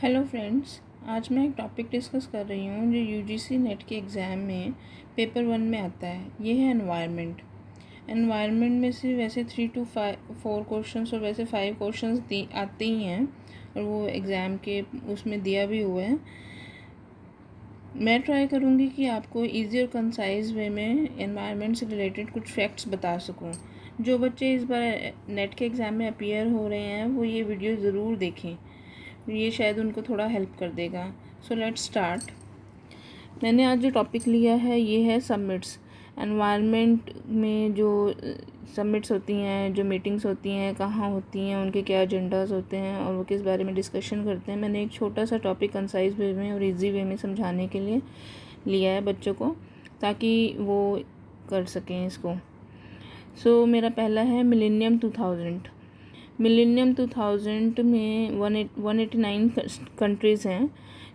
Hello friends, आज मैं एक टॉपिक डिस्कस कर रही हूँ जो यूजीसी नेट के एग्ज़ाम में पेपर 1 में आता है। ये है एनवायरनमेंट। एनवायरनमेंट में से वैसे 3 to 4 क्वेश्चंस और वैसे 5 क्वेश्चंस आते ही हैं और वो एग्ज़ाम के उसमें दिया भी हुआ है। मैं ट्राई करूँगी कि आपको इजी और कंसाइज वे में एनवायरनमेंट से रिलेटेड कुछ फैक्ट्स बता सकूँ। जो बच्चे इस बार नेट के एग्ज़ाम में अपीयर हो रहे हैं वो ये वीडियो ज़रूर देखें, ये शायद उनको थोड़ा हेल्प कर देगा। So let's start. मैंने आज जो टॉपिक लिया है ये है समिट्स। एनवायरनमेंट में जो समिट्स होती हैं, जो मीटिंग्स होती हैं, कहाँ होती हैं, उनके क्या एजेंडाज होते हैं और वो किस बारे में डिस्कशन करते हैं। मैंने एक छोटा सा टॉपिक कंसाइज वे में और इजी वे में समझाने के लिए लिया है बच्चों को, ताकि वो कर सकें इसको। सो मेरा पहला है मिलेनियम 2000। मिलेनियम 2000 में 189 कंट्रीज़ हैं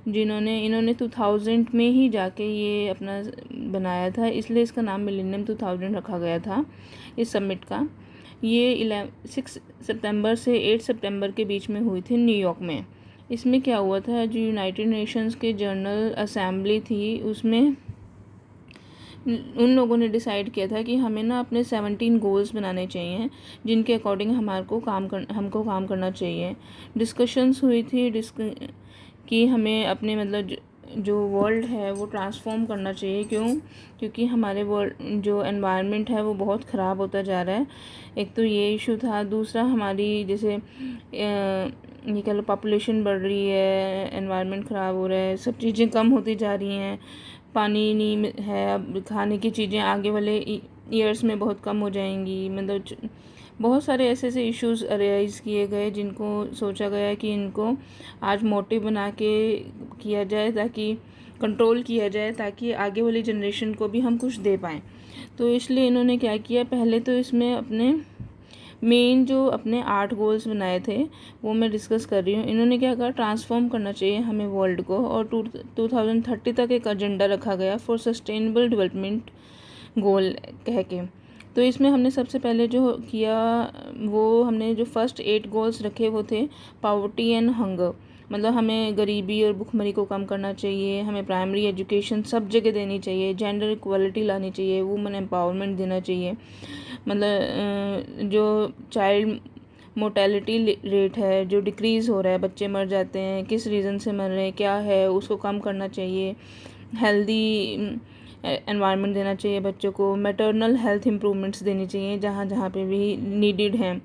इन्होंने 2000 में ही जाके ये अपना बनाया था, इसलिए इसका नाम मिलेनियम 2000 रखा गया था इस समिट का। ये 6 सितंबर से 8 सितंबर के बीच में हुई थी न्यूयॉर्क में। इसमें क्या हुआ था, जो यूनाइटेड नेशंस के जनरल असेंबली थी उसमें उन लोगों ने डिसाइड किया था कि हमें ना अपने 17 गोल्स बनाने चाहिए जिनके अकॉर्डिंग हमको काम करना चाहिए। डिस्कशंस हुई थी कि हमें अपने मतलब जो वर्ल्ड है वो ट्रांसफॉर्म करना चाहिए। क्योंकि हमारे वर्ल्ड जो एनवायरनमेंट है वो बहुत ख़राब होता जा रहा है। एक तो ये इशू था, दूसरा हमारी जैसे ये कह लो पॉपुलेशन बढ़ रही है, एनवायरनमेंट ख़राब हो रहा है, सब चीज़ें कम होती जा रही हैं, पानी नहीं है, अब खाने की चीज़ें आगे वाले ईयर्स में बहुत कम हो जाएंगी। मतलब बहुत सारे ऐसे ऐसे इश्यूज़ अराइज किए गए जिनको सोचा गया कि इनको आज मोटिव बना के किया जाए, ताकि कंट्रोल किया जाए, ताकि आगे वाली जनरेशन को भी हम कुछ दे पाएँ। तो इसलिए इन्होंने क्या किया, पहले तो इसमें अपने मेन जो अपने 8 गोल्स बनाए थे वो मैं डिस्कस कर रही हूँ। इन्होंने क्या कहा, ट्रांसफॉर्म करना चाहिए हमें वर्ल्ड को, और 2030 तक एक एजेंडा रखा गया फॉर सस्टेनेबल डेवलपमेंट गोल कह के। तो इसमें हमने सबसे पहले जो किया वो हमने जो फर्स्ट 8 गोल्स रखे वो थे पॉवर्टी एंड हंगर। मतलब हमें गरीबी और भुखमरी को कम करना चाहिए, हमें प्राइमरी एजुकेशन सब जगह देनी चाहिए, जेंडर इक्वलिटी लानी चाहिए, वुमेन एम्पावरमेंट देना चाहिए। मतलब जो चाइल्ड मोर्टेलिटी रेट है जो डिक्रीज़ हो रहा है, बच्चे मर जाते हैं, किस रीज़न से मर रहे हैं, क्या है, उसको कम करना चाहिए। हेल्दी एनवायरनमेंट देना चाहिए बच्चों को, मैटरनल हेल्थ इम्प्रूवमेंट्स देनी चाहिए जहाँ जहाँ पे भी नीडेड हैं।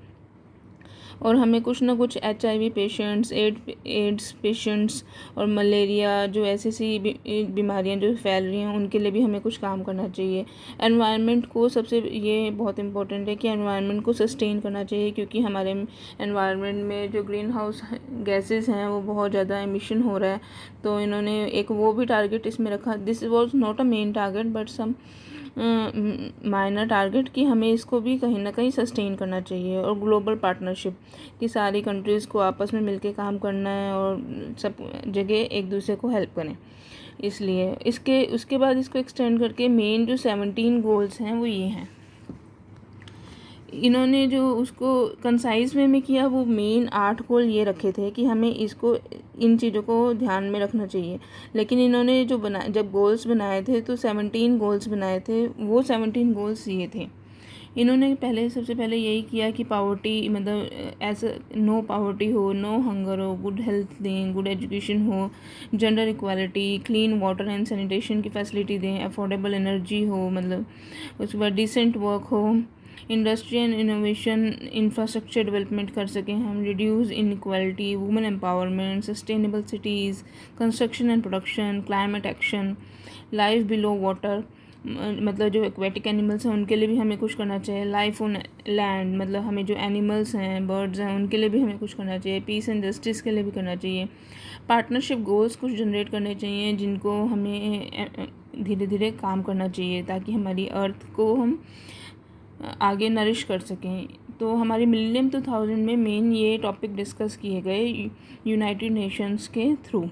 और हमें कुछ ना कुछ HIV पेशेंट्स, एड्स पेशेंट्स और मलेरिया जो ऐसी बीमारियां जो फैल रही हैं उनके लिए भी हमें कुछ काम करना चाहिए। एनवायरनमेंट को सबसे ये बहुत इम्पोर्टेंट है कि एनवायरनमेंट को सस्टेन करना चाहिए, क्योंकि हमारे एनवायरनमेंट में जो ग्रीन हाउस गैसेस हैं वो बहुत ज़्यादा एमिशन हो रहा है। तो इन्होंने एक वो भी टारगेट इसमें रखा। This was not a main target but some minor target, कि हमें इसको भी कहीं ना कहीं सस्टेन करना चाहिए। और ग्लोबल पार्टनरशिप कि सारी कंट्रीज़ को आपस में मिलके काम करना है और सब जगह एक दूसरे को हेल्प करें। इसलिए उसके बाद इसको एक्सटेंड करके मेन जो 17 गोल्स हैं वो ये हैं। इन्होंने जो उसको कंसाइज वे में किया वो मेन 8 गोल ये रखे थे कि हमें इसको इन चीज़ों को ध्यान में रखना चाहिए। लेकिन इन्होंने जो जब गोल्स बनाए थे तो 17 गोल्स बनाए थे, वो 17 गोल्स ये थे। इन्होंने सबसे पहले यही किया कि पावर्टी मतलब ऐसा नो पावर्टी हो, नो हंगर हो, गुड हेल्थ दें, गुड एजुकेशन हो, gender equality, clean water and sanitation की फैसिलिटी दें, अफोर्डेबल एनर्जी हो, मतलब उसके बाद डिसेंट वर्क हो, industry and innovation infrastructure development कर सकें हम, reduce inequality, women empowerment, sustainable cities, construction and production, climate action, life below water, मतलब जो एक्वेटिक एनिमल्स हैं उनके लिए भी हमें कुछ करना चाहिए, लाइफ ऑन लैंड, मतलब हमें जो एनिमल्स हैं, बर्ड्स हैं, उनके लिए भी हमें कुछ करना चाहिए, पीस एंड जस्टिस के लिए भी करना चाहिए। पार्टनरशिप गोल्स कुछ जनरेट करने चाहिए जिनको हमें धीरे धीरे काम करना चाहिए, ताकि हमारी अर्थ को हम आगे नरिश कर सकें। तो हमारी मिलेनियम 2000 में मेन ये टॉपिक डिस्कस किए गए यूनाइटेड नेशंस के थ्रू।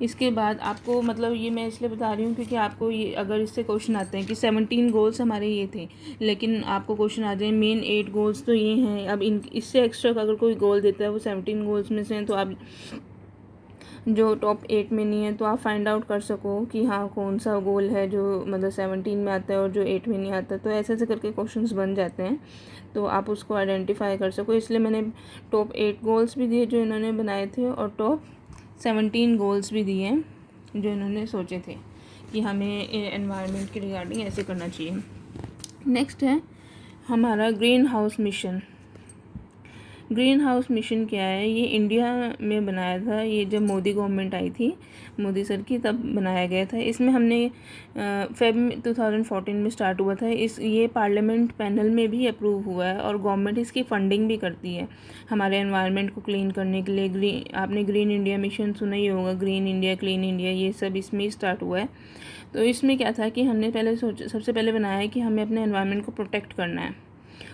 इसके बाद आपको मतलब ये मैं इसलिए बता रही हूँ क्योंकि आपको ये अगर इससे क्वेश्चन आते हैं कि 17 गोल्स हमारे ये थे, लेकिन आपको क्वेश्चन आ जाए मेन 8 गोल्स तो ये हैं, अब इन इससे एक्स्ट्रा अगर कोई गोल देता है वो 17 गोल्स में से हैं, तो आप जो टॉप 8 में नहीं है, तो आप फाइंड आउट कर सको कि हाँ कौन सा गोल है जो मतलब 17 में आता है और जो 8 में नहीं आता। तो ऐसे ऐसे करके क्वेश्चंस बन जाते हैं, तो आप उसको आइडेंटिफाई कर सको। इसलिए मैंने टॉप 8 गोल्स भी दिए जो इन्होंने बनाए थे, और टॉप 17 गोल्स भी दिए जो इन्होंने सोचे थे कि हमें एनवायरनमेंट के रिगार्डिंग ऐसे करना चाहिए। नेक्स्ट है हमारा green house mission. Green house mission क्या है? ये इंडिया में बनाया था, ये जब मोदी गवर्नमेंट आई थी, मोदी सर की, तब बनाया गया था। इसमें हमने फेब 2014 में स्टार्ट हुआ था। ये पार्लियामेंट पैनल में भी अप्रूव हुआ है और गवर्नमेंट इसकी फंडिंग भी करती है हमारे एनवायरनमेंट को क्लीन करने के लिए। आपने ग्रीन इंडिया मिशन सुना ही होगा, ग्रीन इंडिया, क्लीन इंडिया, ये सब इसमें ही स्टार्ट हुआ है। तो इसमें क्या था कि हमने सबसे पहले बनाया है कि हमें अपने एनवायरनमेंट को प्रोटेक्ट करना है।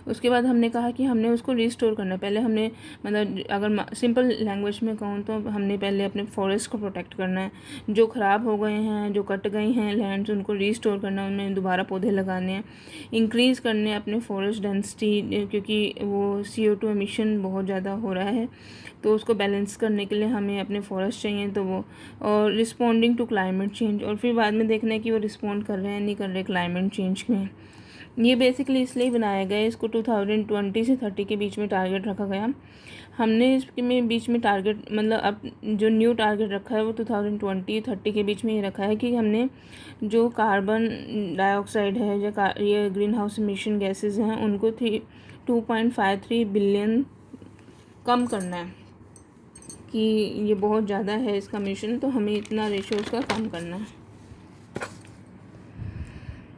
उसके बाद हमने कहा कि हमने उसको रिस्टोर करना है। पहले हमने मतलब अगर सिंपल लैंग्वेज में कहूँ तो हमने पहले अपने फॉरेस्ट को प्रोटेक्ट करना है, जो ख़राब हो गए हैं, जो कट गई हैं लैंड्स, उनको रिस्टोर करना है, उनमें दोबारा पौधे लगाने हैं, इंक्रीज़ करने हैं अपने फॉरेस्ट डेंसिटी, क्योंकि वो CO2 एमिशन बहुत ज़्यादा हो रहा है, तो उसको बैलेंस करने के लिए हमें अपने फॉरेस्ट चाहिए। तो वो, और रिस्पॉन्डिंग टू क्लाइमेट चेंज, और फिर बाद में देखना है कि वो रिस्पॉन्ड कर रहे हैं नहीं कर रहे क्लाइमेट चेंज में। ये बेसिकली इसलिए बनाया गया है, इसको 2020 से 30 के बीच में टारगेट रखा गया। हमने इसमें बीच में टारगेट मतलब अब जो न्यू टारगेट रखा है वो 2020-30 के बीच में ये रखा है कि हमने जो कार्बन डाइऑक्साइड है या ये ग्रीन हाउस इमिशन गैसेस हैं उनको 2.53 बिलियन कम करना है, कि ये बहुत ज़्यादा है इसका मिशन, तो हमें इतना रेशो उसका कम करना है।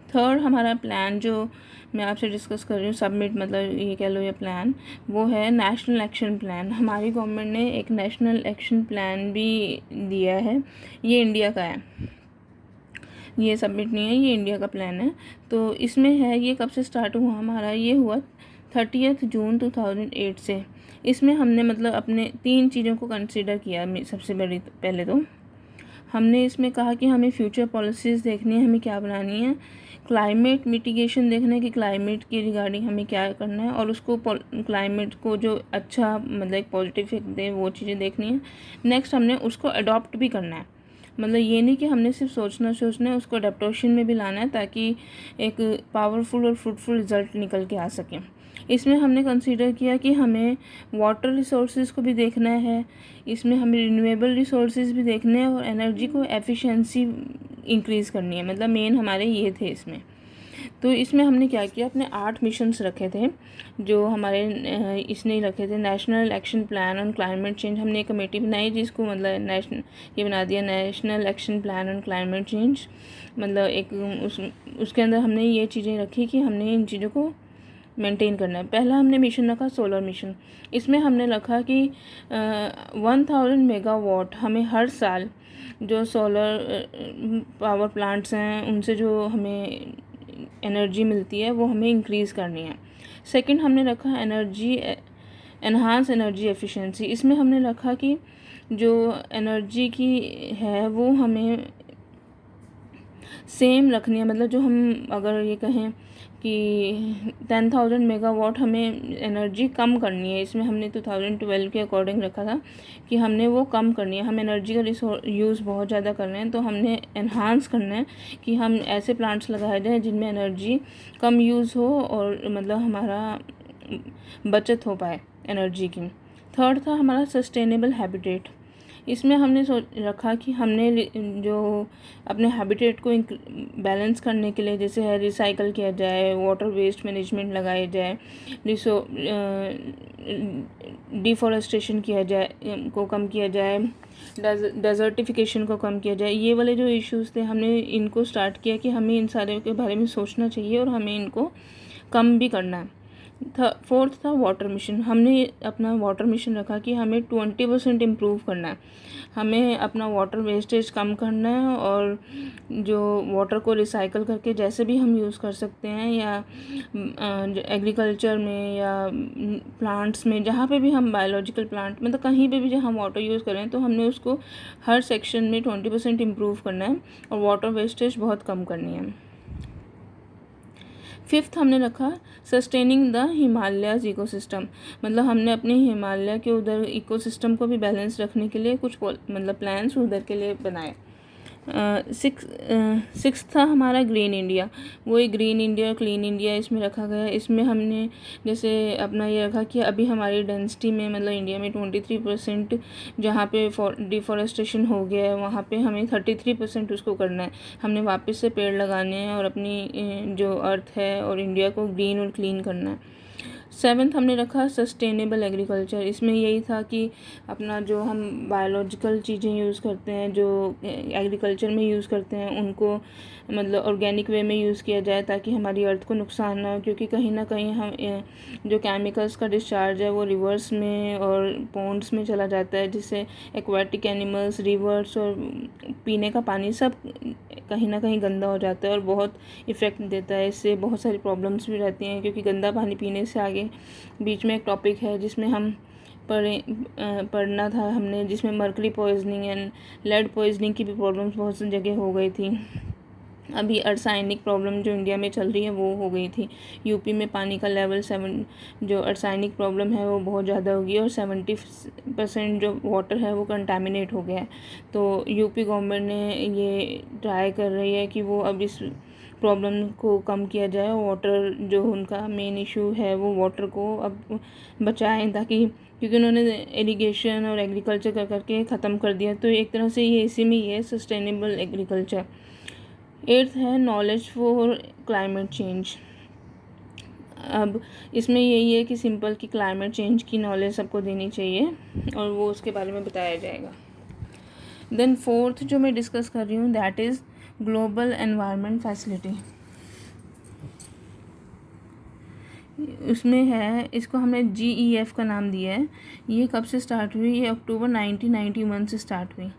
थर्ड हमारा प्लान जो मैं आपसे डिस्कस कर रही हूँ, सबमिट मतलब ये कह लो ये प्लान, वो है नेशनल एक्शन प्लान। हमारी गवर्नमेंट ने एक नेशनल एक्शन प्लान भी दिया है, ये इंडिया का है, ये सबमिट नहीं है, ये इंडिया का प्लान है। तो इसमें है, ये कब से स्टार्ट हुआ हमारा? ये हुआ 30 जून 2008 से। इसमें हमने मतलब अपने 3 चीज़ों को कंसिडर किया। सबसे बड़ी पहले तो हमने इसमें कहा कि हमें फ्यूचर पॉलिसीज़ देखनी है, हमें क्या बनानी है, क्लाइमेट मिटिगेशन देखना है कि क्लाइमेट के रिगार्डिंग हमें क्या करना है, और उसको क्लाइमेट को जो अच्छा मतलब एक पॉजिटिव इफेक्ट दे वो चीज़ें देखनी है। नेक्स्ट हमने उसको अडॉप्ट भी करना है, मतलब ये नहीं कि हमने सिर्फ सोचना है, उसको अडेप्टेशन में भी लाना है ताकि एक पावरफुल और फ्रूटफुल रिजल्ट निकल के आ सके। इसमें हमने कंसीडर किया कि हमें वाटर रिसोर्सेज को भी देखना है, इसमें हमें रिन्यूएबल रिसोर्सेज भी देखने हैं, और एनर्जी को एफिशिएंसी इंक्रीज़ करनी है, मतलब मेन हमारे ये थे इसमें। तो इसमें हमने क्या किया, अपने 8 मिशंस रखे थे जो हमारे इसने रखे थे। National action plan on climate change, हमने एक कमेटी बनाई जिसको मतलब ये बना दिया national action plan on climate change, मतलब एक उसके अंदर हमने ये चीज़ें रखी कि हमने इन चीज़ों को मेंटेन करना है। पहला हमने मिशन रखा सोलर मिशन। इसमें हमने रखा कि 1000 मेगावाट हमें हर साल जो सोलर पावर प्लांट्स हैं उनसे जो हमें एनर्जी मिलती है वो हमें इंक्रीज़ करनी है। सेकंड हमने रखा एनहांस एनर्जी एफिशिएंसी। इसमें हमने रखा कि जो एनर्जी की है वो हमें सेम रखनी है, मतलब जो हम अगर ये कहें कि 10,000 मेगावाट हमें एनर्जी कम करनी है, इसमें हमने 2012 के अकॉर्डिंग रखा था कि हमने वो कम करनी है। हम एनर्जी का यूज़ बहुत ज़्यादा कर रहे हैं, तो हमने एनहांस करना है कि हम ऐसे प्लांट्स लगाए जाएँ जिनमें एनर्जी कम यूज़ हो और मतलब हमारा बचत हो पाए एनर्जी की। थर्ड था हमारा सस्टेनेबल हैबिटेट। इसमें हमने रखा कि हमने जो अपने हैबिटेट को बैलेंस करने के लिए जैसे है रिसाइकल किया जाए, वाटर वेस्ट मैनेजमेंट लगाया जाए, डिफॉरेस्टेशन किया जाए को कम किया जाए, डेजर्टिफिकेशन को कम किया जाए। ये वाले जो इश्यूज़ थे हमने इनको स्टार्ट किया कि हमें इन सारे के बारे में सोचना चाहिए और हमें इनको कम भी करना है। फोर्थ था वाटर मिशन। हमने अपना वाटर मिशन रखा कि हमें 20% इम्प्रूव करना है, हमें अपना वाटर वेस्टेज कम करना है और जो वाटर को रिसाइकल करके जैसे भी हम यूज़ कर सकते हैं, या एग्रीकल्चर में या प्लांट्स में, जहाँ पे भी हम बायोलॉजिकल प्लांट मतलब कहीं पे भी जहाँ हम वाटर यूज़ करें तो हमने उसको हर सेक्शन में 20% इम्प्रूव करना है और वाटर वेस्टेज बहुत कम करनी है। फिफ्थ हमने रखा सस्टेनिंग द हिमालयाज इकोसिस्टम, मतलब हमने अपने हिमालय के उधर इकोसिस्टम को भी बैलेंस रखने के लिए कुछ मतलब प्लान्स उधर के लिए बनाए। सिक्स था हमारा ग्रीन इंडिया, वही ग्रीन इंडिया क्लीन इंडिया इसमें रखा गया। इसमें हमने जैसे अपना ये रखा कि अभी हमारी डेंसिटी में मतलब इंडिया में 23% जहाँ पे डिफॉरेस्टेशन हो गया है वहाँ पे हमें 33% उसको करना है। हमने वापस से पेड़ लगाने हैं और अपनी जो अर्थ है और इंडिया को ग्रीन और क्लीन करना है। सेवन्थ हमने रखा सस्टेनेबल एग्रीकल्चर, इसमें यही था कि अपना जो हम बायोलॉजिकल चीज़ें यूज़ करते हैं, जो एग्रीकल्चर में यूज़ करते हैं, उनको मतलब ऑर्गेनिक वे में यूज़ किया जाए ताकि हमारी अर्थ को नुकसान ना हो, क्योंकि कहीं ना कहीं हम जो केमिकल्स का डिस्चार्ज है वो रिवर्स में और पॉन्ड्स में चला जाता है, जिससे एक्वाटिक एनिमल्स, रिवर्स और पीने का पानी सब कहीं ना कहीं गंदा हो जाता है और बहुत इफ़ेक्ट देता है। इससे बहुत सारी प्रॉब्लम्स भी रहती हैं, क्योंकि गंदा पानी पीने से आगे बीच में एक टॉपिक है जिसमें हम पढ़ना था हमने, जिसमें mercury poisoning and lead poisoning की भी प्रॉब्लम्स बहुत सी जगह हो गई थी। अभी अर्साइनिक प्रॉब्लम जो इंडिया में चल रही है वो हो गई थी। यूपी में पानी का लेवल जो अर्साइनिक प्रॉब्लम है वो बहुत ज़्यादा होगी और 70% जो वाटर है वो कंटामिनेट हो गया है। तो यूपी गवर्नमेंट ने ये ट्राई कर रही है कि वो अब इस प्रॉब्लम को कम किया जाए। वाटर जो उनका मेन इशू है वो वाटर को अब बचाएं, ताकि क्योंकि उन्होंने इरिगेशन और एग्रीकल्चर कर करके ख़त्म कर दिया, तो एक तरह से ये इसी में ही है सस्टेनेबल एग्रीकल्चर। एट्थ है नॉलेज फॉर क्लाइमेट चेंज। अब इसमें यही है कि सिंपल कि क्लाइमेट चेंज की नॉलेज सबको देनी चाहिए और वो उसके बारे में बताया जाएगा। देन फोर्थ जो मैं डिस्कस कर रही हूँ that is global environment facility. उसमें है, इसको हमने GEF का नाम दिया है। ये कब से स्टार्ट हुई? ये अक्टूबर 1991 से स्टार्ट हुई।